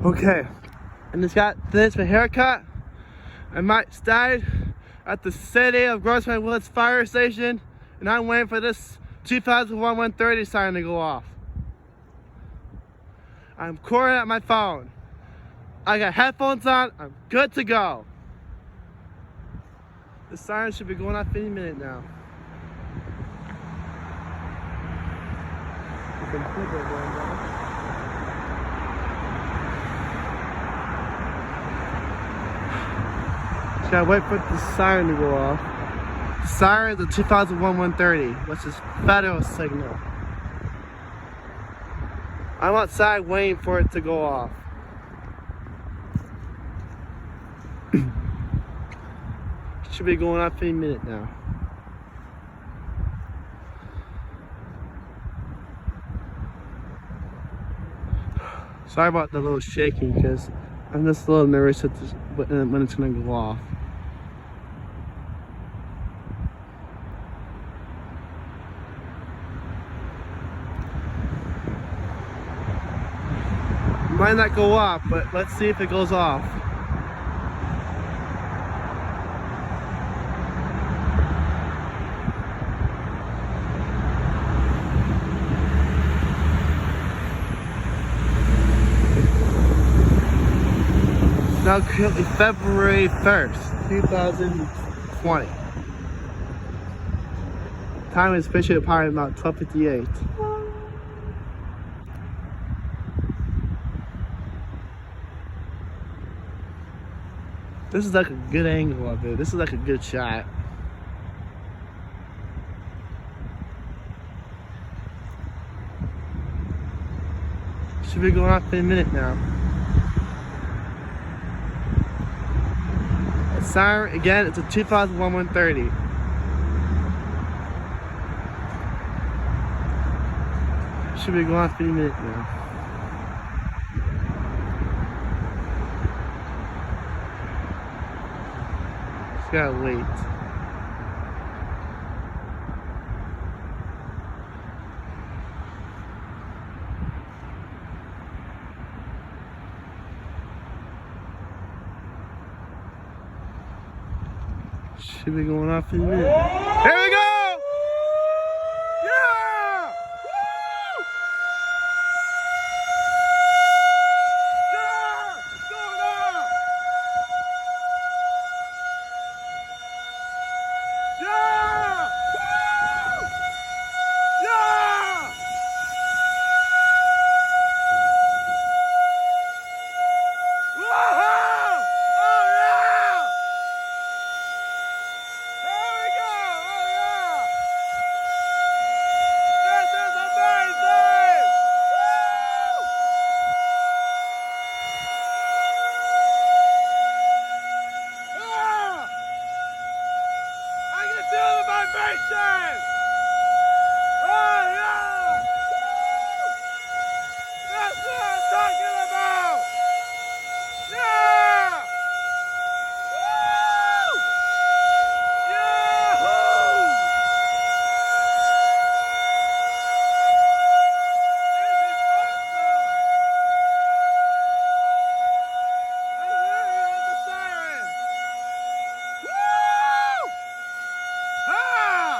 Okay, I just got finished my haircut. I might stayed at the city of Grosse Woods fire station, and I'm waiting for this 2001-130 siren to go off. I'm recording at my phone. I got headphones on. I'm good to go. The siren should be going off any minute now. Just gotta wait for the siren to go off. The siren is a 2001-130, which is federal signal. I'm outside waiting for it to go off. Should be going off any minute now. Sorry about the little shaking, because I'm just a little nervous at this, when it's gonna go off. Might not go off, but let's see if it goes off. Now currently February 1st, 2020. Time is officially probably about 12:58. This is like a good angle of it. This is like a good shot. Should be going off in a minute now. Siren, again, it's a 2001-130. Should be going off any minute now. Just gotta wait. Should be going off in a minute. Here we go! Yeah! Woo! Yeah! It's going off! Yeah! Woo! Yeah! Whoa! Oh yeah! There we go! Oh yeah! This is amazing! Woo! Ah! I can feel the vibration! Oh yeah! Woo! That's what I'm talking about! Yeah! Woo! Yahoo! This is awesome! I'm hearing the siren! Woo! Ah!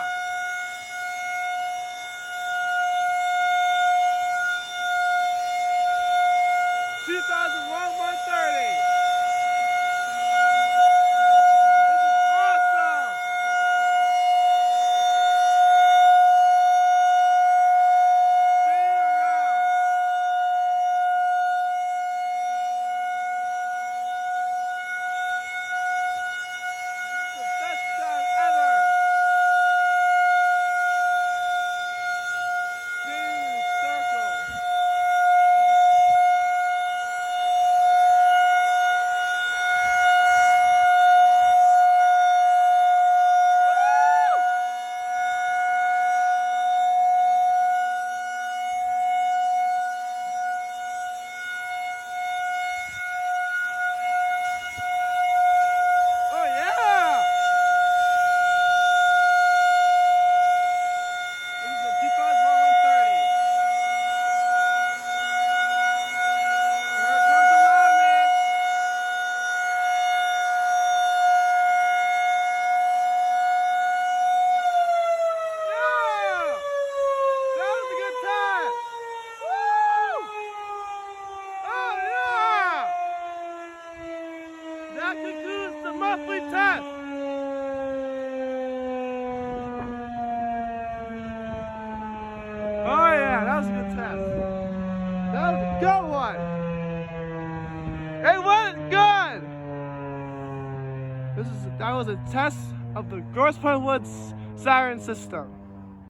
good one. It went good. That was a test of the Grosse Pointe Woods Siren system.